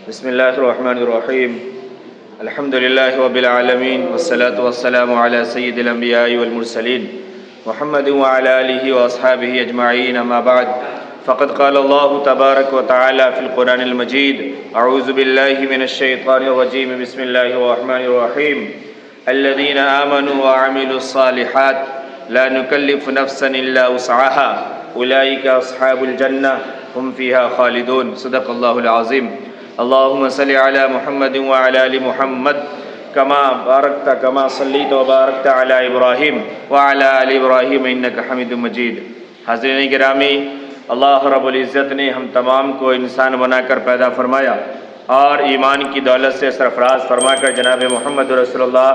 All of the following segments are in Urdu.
بسم اللہ الرحمن الرحیم الحمد للہ رب العالمین والصلاة والسلام علی سید الانبیاء والمرسلین محمد وعلی آلہ واصحابہ اجمعین اما بعد فقد قال اللہ تبارک وتعالی فی القرآن المجید اعوذ باللہ من الشیطان الرجیم بسم اللہ الرحمن الرحیم الذین آمنوا وعملوا الصالحات لا نکلف نفسا الا وسعها اولئک اصحاب الجنہ هم فیہا خالدون صدق اللہ العظیم اللهم صل على محمد وعلى آل محمد كما صليت وباركت على ابراہیم وعلى آل ابراہیم انك حمید مجید۔ حاضرین گرامی، اللہ رب العزت نے ہم تمام کو انسان بنا کر پیدا فرمایا اور ایمان کی دولت سے سرفراز فرما کر جناب محمد رسول اللہ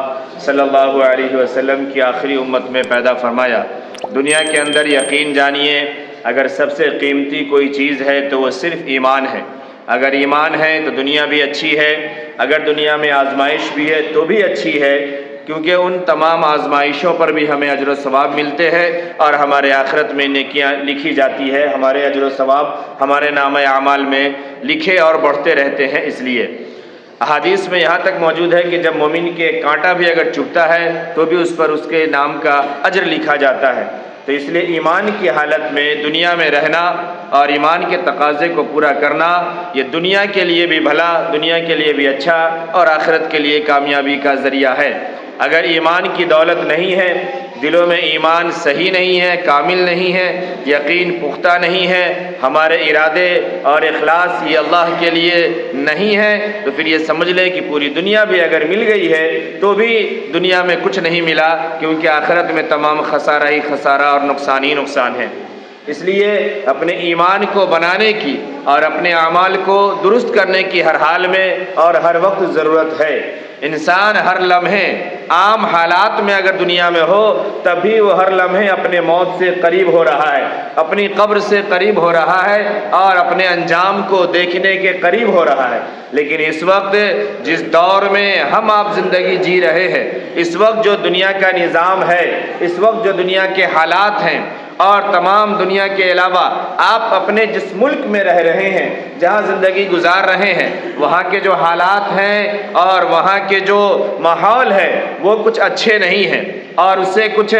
صلی اللہ علیہ وسلم کی آخری امت میں پیدا فرمایا۔ دنیا کے اندر یقین جانیے، اگر سب سے قیمتی کوئی چیز ہے تو وہ صرف ایمان ہے۔ اگر ایمان ہے تو دنیا بھی اچھی ہے، اگر دنیا میں آزمائش بھی ہے تو بھی اچھی ہے، کیونکہ ان تمام آزمائشوں پر بھی ہمیں اجر و ثواب ملتے ہیں اور ہمارے آخرت میں نیکیاں لکھی جاتی ہے، ہمارے اجر و ثواب ہمارے نامہ اعمال میں لکھے اور بڑھتے رہتے ہیں۔ اس لیے احادیث میں یہاں تک موجود ہے کہ جب مومن کے کانٹا بھی اگر چبھتا ہے تو بھی اس پر اس کے نام کا اجر لکھا جاتا ہے۔ تو اس لیے ایمان کی حالت میں دنیا میں رہنا اور ایمان کے تقاضے کو پورا کرنا، یہ دنیا کے لیے بھی بھلا، دنیا کے لیے بھی اچھا اور آخرت کے لیے کامیابی کا ذریعہ ہے۔ اگر ایمان کی دولت نہیں ہے، دلوں میں ایمان صحیح نہیں ہے، کامل نہیں ہے، یقین پختہ نہیں ہے، ہمارے ارادے اور اخلاص یہ اللہ کے لیے نہیں ہے، تو پھر یہ سمجھ لیں کہ پوری دنیا بھی اگر مل گئی ہے تو بھی دنیا میں کچھ نہیں ملا، کیونکہ آخرت میں تمام خسارہ ہی خسارہ اور نقصان ہی نقصان ہے۔ اس لیے اپنے ایمان کو بنانے کی اور اپنے اعمال کو درست کرنے کی ہر حال میں اور ہر وقت ضرورت ہے۔ انسان ہر لمحے عام حالات میں اگر دنیا میں ہو تب بھی وہ ہر لمحے اپنے موت سے قریب ہو رہا ہے، اپنی قبر سے قریب ہو رہا ہے اور اپنے انجام کو دیکھنے کے قریب ہو رہا ہے۔ لیکن اس وقت جس دور میں ہم آپ زندگی جی رہے ہیں، اس وقت جو دنیا کا نظام ہے، اس وقت جو دنیا کے حالات ہیں اور تمام دنیا کے علاوہ آپ اپنے جس ملک میں رہ رہے ہیں، جہاں زندگی گزار رہے ہیں، وہاں کے جو حالات ہیں اور وہاں کے جو ماحول ہے وہ کچھ اچھے نہیں ہیں اور اس سے کچھ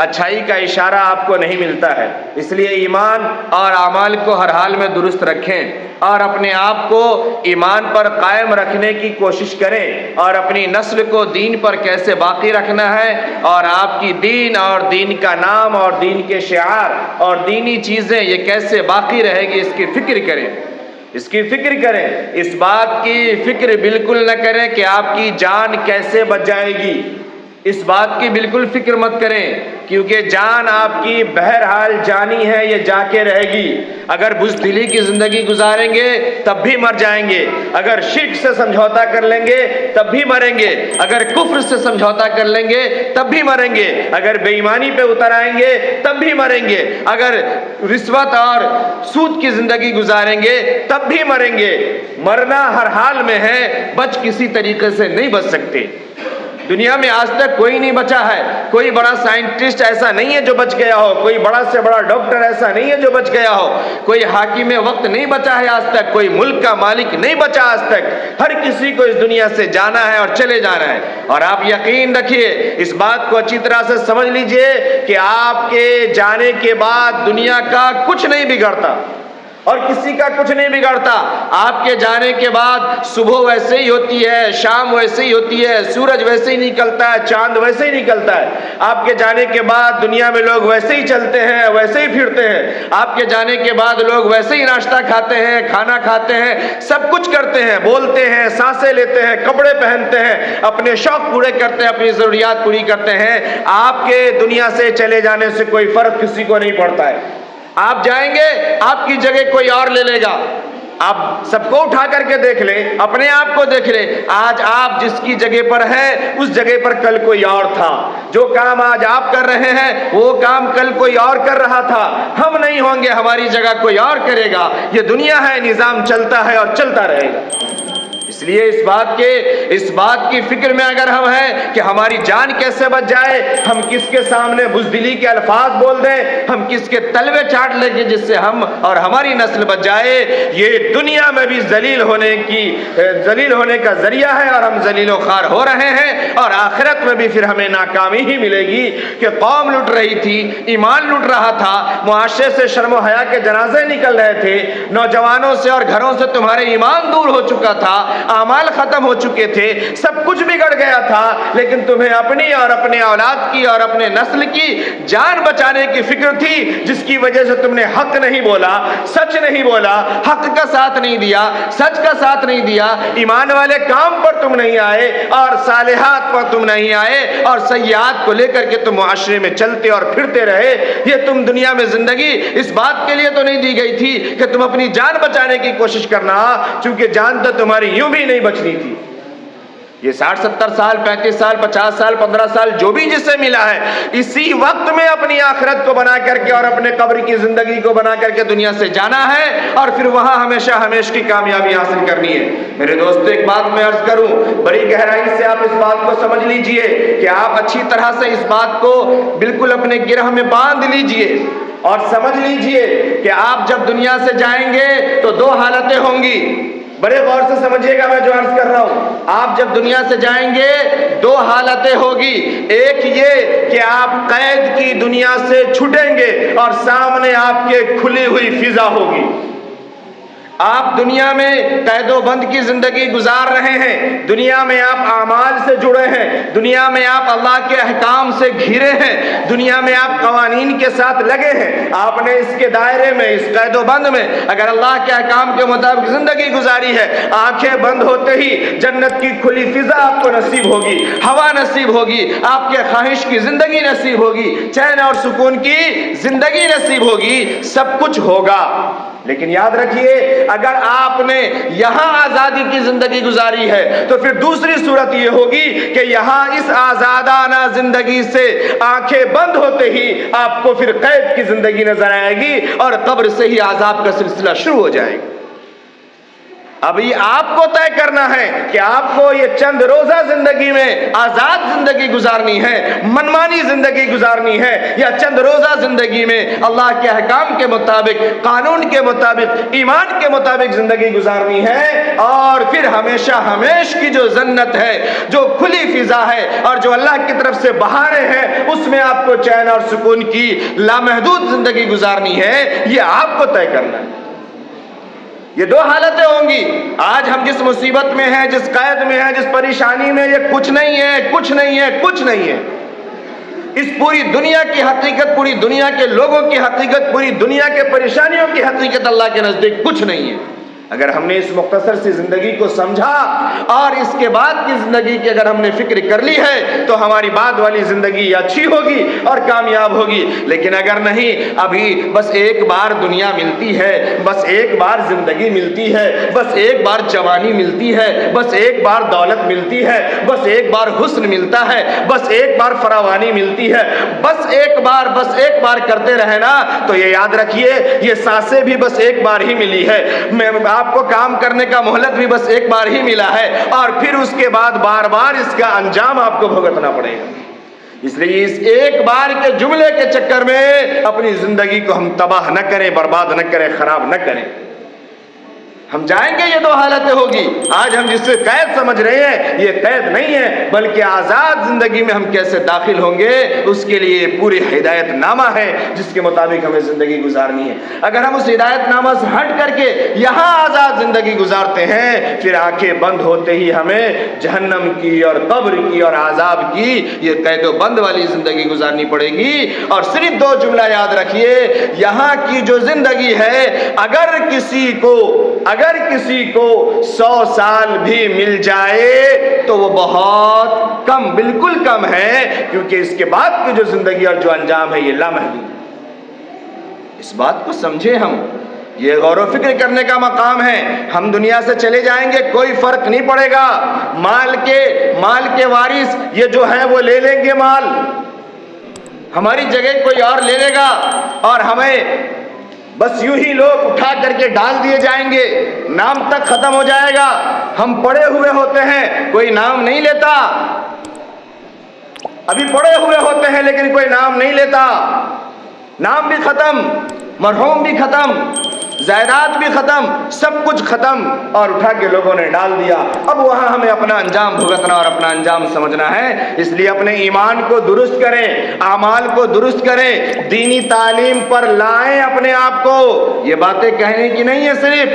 اچھائی کا اشارہ آپ کو نہیں ملتا ہے۔ اس لیے ایمان اور اعمال کو ہر حال میں درست رکھیں اور اپنے آپ کو ایمان پر قائم رکھنے کی کوشش کریں اور اپنی نسل کو دین پر کیسے باقی رکھنا ہے اور آپ کی دین اور دین کا نام اور دین کے شعار اور دینی چیزیں یہ کیسے باقی رہے گی، اس کی فکر کریں، اس کی فکر کریں۔ اس بات کی فکر بالکل نہ کریں کہ آپ کی جان کیسے بچ جائے گی، اس بات کی بالکل فکر مت کریں، کیونکہ جان آپ کی بہرحال جانی ہے، یہ جا کے رہے گی۔ اگر بزدلی کی زندگی گزاریں گے تب بھی مر جائیں گے، اگر شرک سے سمجھوتا کر لیں گے تب بھی مریں گے، اگر کفر سے سمجھوتا کر لیں گے تب بھی مریں گے، اگر بے ایمانی پہ اتر آئیں گے تب بھی مریں گے، اگر رشوت اور سود کی زندگی گزاریں گے تب بھی مریں گے۔ مرنا ہر حال میں ہے، بچ کسی طریقے سے نہیں بچ سکتے۔ دنیا میں آج تک کوئی نہیں بچا ہے، کوئی بڑا سائنٹسٹ ایسا نہیں ہے جو بچ گیا ہو، کوئی بڑا سے بڑا ڈاکٹر ایسا نہیں ہے جو بچ گیا ہو، کوئی حاکم وقت نہیں بچا ہے آج تک، کوئی ملک کا مالک نہیں بچا آج تک۔ ہر کسی کو اس دنیا سے جانا ہے اور چلے جانا ہے، اور آپ یقین رکھیے، اس بات کو اچھی طرح سے سمجھ لیجئے کہ آپ کے جانے کے بعد دنیا کا کچھ نہیں بگڑتا اور کسی کا کچھ نہیں بگڑتا۔ آپ کے جانے کے بعد صبح ویسے ہی ہوتی ہے، شام ویسے ہی ہوتی ہے، سورج ویسے ہی نکلتا ہے، چاند ویسے ہی نکلتا ہے۔ آپ کے جانے کے بعد دنیا میں لوگ ویسے ہی چلتے ہیں، ویسے ہی پھرتے ہیں۔ آپ کے جانے کے بعد لوگ ویسے ہی ناشتہ کھاتے ہیں، کھانا کھاتے ہیں، سب کچھ کرتے ہیں، بولتے ہیں، سانسیں لیتے ہیں، کپڑے پہنتے ہیں، اپنے شوق پورے کرتے ہیں، اپنی ضروریات پوری کرتے ہیں۔ آپ کے دنیا سے چلے جانے سے کوئی فرق کسی کو نہیں پڑتا ہے۔ آپ جائیں گے، آپ کی جگہ کوئی اور لے لے گا۔ آپ سب کو اٹھا کر کے دیکھ لیں، اپنے آپ کو دیکھ لیں، آج آپ جس کی جگہ پر ہیں اس جگہ پر کل کوئی اور تھا۔ جو کام آج آپ کر رہے ہیں وہ کام کل کوئی اور کر رہا تھا۔ ہم نہیں ہوں گے، ہماری جگہ کوئی اور کرے گا۔ یہ دنیا ہے، نظام چلتا ہے اور چلتا رہے گا۔ اس لیے اس بات کی فکر میں اگر ہم ہیں کہ ہماری جان کیسے بچ جائے، ہم کس کے سامنے بزدلی کے الفاظ بول دیں، ہم کس کے تلوے چاٹ لیں گے جس سے ہم اور ہماری نسل بچ جائے، یہ دنیا میں بھی ذلیل ہونے کا ذریعہ ہے اور ہم ذلیل و خوار ہو رہے ہیں، اور آخرت میں بھی پھر ہمیں ناکامی ہی ملے گی کہ قوم لٹ رہی تھی، ایمان لٹ رہا تھا، معاشرے سے شرم و حیا کے جنازے نکل رہے تھے، نوجوانوں سے اور گھروں سے تمہارے ایمان دور ہو چکا تھا، اعمال ختم ہو چکے تھے، سب کچھ بگڑ گیا تھا، لیکن تمہیں اپنی اور اپنے اولاد کی اور اپنے نسل کی جان بچانے کی فکر تھی، جس کی وجہ سے تم نے حق نہیں بولا، سچ نہیں بولا، حق کا ساتھ نہیں دیا، سچ کا ساتھ نہیں دیا، ایمان والے کام پر تم نہیں آئے اور صالحات پر تم نہیں آئے، اور سیئات کو لے کر کے تم معاشرے میں چلتے اور پھرتے رہے۔ یہ تم دنیا میں زندگی اس بات کے لیے تو نہیں دی گئی تھی کہ تم اپنی جان بچانے کی کوشش کرنا، چونکہ جان تو تمہاری یوں بھی نہیں بچنی تھی۔ یہ 60 70 سال 35 سال 50 سال 15 سال جو بھی جسے ملا ہے، اسی وقت میں اپنی آخرت کو بنا کر کے اور اپنے قبر کی زندگی کو بنا کر کے دنیا سے جانا ہے، اور پھر وہاں ہمیشہ ہمیشہ کی کامیابی حاصل کرنی ہے۔ میرے دوستو، ایک بات میں عرض کروں، بڑی گہرائی سے آپ اس بات کو سمجھ لیجئے کہ آپ اچھی طرح سے اس بات کو بالکل اپنے گرہ میں باندھ لیجئے اور سمجھ لیجئے کہ آپ جب دنیا سے جائیں گے تو دو حالتیں ہوں گی۔ بڑے غور سے سمجھیے گا میں جو عرض کر رہا ہوں، آپ جب دنیا سے جائیں گے دو حالتیں ہوگی، ایک یہ کہ آپ قید کی دنیا سے چھٹیں گے اور سامنے آپ کے کھلی ہوئی فضا ہوگی۔ آپ دنیا میں قید و بند کی زندگی گزار رہے ہیں، دنیا میں آپ اعمال سے جڑے ہیں، دنیا میں آپ اللہ کے احکام سے گھرے ہیں، دنیا میں آپ قوانین کے ساتھ لگے ہیں، آپ نے اس کے دائرے میں، اس قید و بند میں اگر اللہ کے احکام کے مطابق زندگی گزاری ہے، آنکھیں بند ہوتے ہی جنت کی کھلی فضا آپ کو نصیب ہوگی، ہوا نصیب ہوگی، آپ کے خواہش کی زندگی نصیب ہوگی، چین اور سکون کی زندگی نصیب ہوگی، سب کچھ ہوگا۔ لیکن یاد رکھیے، اگر آپ نے یہاں آزادی کی زندگی گزاری ہے تو پھر دوسری صورت یہ ہوگی کہ یہاں اس آزادانہ زندگی سے آنکھیں بند ہوتے ہی آپ کو پھر قید کی زندگی نظر آئے گی اور قبر سے ہی عذاب کا سلسلہ شروع ہو جائے گا۔ ابھی آپ کو طے کرنا ہے کہ آپ کو یہ چند روزہ زندگی میں آزاد زندگی گزارنی ہے، منمانی زندگی گزارنی ہے، یا چند روزہ زندگی میں اللہ کے احکام کے مطابق، قانون کے مطابق، ایمان کے مطابق زندگی گزارنی ہے، اور پھر ہمیشہ ہمیش کی جو جنت ہے، جو کھلی فضا ہے اور جو اللہ کی طرف سے بہاریں ہیں، اس میں آپ کو چین اور سکون کی لامحدود زندگی گزارنی ہے۔ یہ آپ کو طے کرنا ہے۔ یہ دو حالتیں ہوں گی۔ آج ہم جس مصیبت میں ہیں، جس قید میں ہیں، جس پریشانی میں، یہ کچھ نہیں ہے، کچھ نہیں ہے، کچھ نہیں ہے۔ اس پوری دنیا کی حقیقت، پوری دنیا کے لوگوں کی حقیقت، پوری دنیا کے پریشانیوں کی حقیقت اللہ کے نزدیک کچھ نہیں ہے۔ اگر ہم نے اس مختصر سی زندگی کو سمجھا اور اس کے بعد کی زندگی کی اگر ہم نے فکر کر لی ہے تو ہماری بعد والی زندگی اچھی ہوگی اور کامیاب ہوگی۔ لیکن اگر نہیں، ابھی بس ایک بار دنیا ملتی ہے، بس ایک بار زندگی ملتی ہے، بس ایک بار جوانی ملتی ہے، بس ایک بار دولت ملتی ہے، بس ایک بار حسن ملتا ہے، بس ایک بار فراوانی ملتی ہے، بس ایک بار کرتے رہنا، تو یہ یاد رکھیے یہ سانسیں بھی بس ایک بار ہی ملی ہے، آپ کو کام کرنے کا مہلت بھی بس ایک بار ہی ملا ہے، اور پھر اس کے بعد بار بار اس کا انجام آپ کو بھگتنا پڑے گا۔ اس لیے اس ایک بار کے جملے کے چکر میں اپنی زندگی کو ہم تباہ نہ کریں، برباد نہ کریں، خراب نہ کریں۔ ہم جائیں گے، یہ دو حالتیں ہوگی۔ آج ہم جس سے قید سمجھ رہے ہیں، یہ قید نہیں ہے، بلکہ آزاد زندگی میں ہم کیسے داخل ہوں گے، اس کے لیے پوری ہدایت نامہ ہے جس کے مطابق ہمیں زندگی گزارنی ہے۔ اگر ہم اس ہدایت نامہ سے ہٹ کر کے یہاں آزاد زندگی گزارتے ہیں، پھر آنکھیں بند ہوتے ہی ہمیں جہنم کی اور قبر کی اور عذاب کی یہ قید و بند والی زندگی گزارنی پڑے گی۔ اور صرف دو جملہ یاد رکھیے، یہاں کی جو زندگی ہے، اگر کسی کو 100 سال بھی مل جائے تو وہ بہت کم، بالکل کم ہے، کیونکہ اس کے بعد کی جو زندگی اور جو انجام ہے یہ لامحدود ہے۔ اس بات کو سمجھے ہم، یہ غور و فکر کرنے کا مقام ہے۔ ہم دنیا سے چلے جائیں گے، کوئی فرق نہیں پڑے گا، مال کے وارث یہ جو ہیں وہ لے لیں گے مال، ہماری جگہ کوئی اور لے لے گا، اور ہمیں بس یوں ہی لوگ اٹھا کر کے ڈال دیے جائیں گے، نام تک ختم ہو جائے گا۔ ہم پڑے ہوئے ہوتے ہیں، کوئی نام نہیں لیتا، ابھی پڑے ہوئے ہوتے ہیں لیکن کوئی نام نہیں لیتا، نام بھی ختم، مرحوم بھی ختم، جائیداد بھی ختم، سب کچھ ختم، اور اٹھا کے لوگوں نے ڈال دیا۔ اب وہاں ہمیں اپنا انجام بھگتنا اور اپنا انجام سمجھنا ہے۔ اس لیے اپنے ایمان کو درست کریں، اعمال کو درست کریں، دینی تعلیم پر لائیں اپنے آپ کو۔ یہ باتیں کہنے کی نہیں ہے صرف،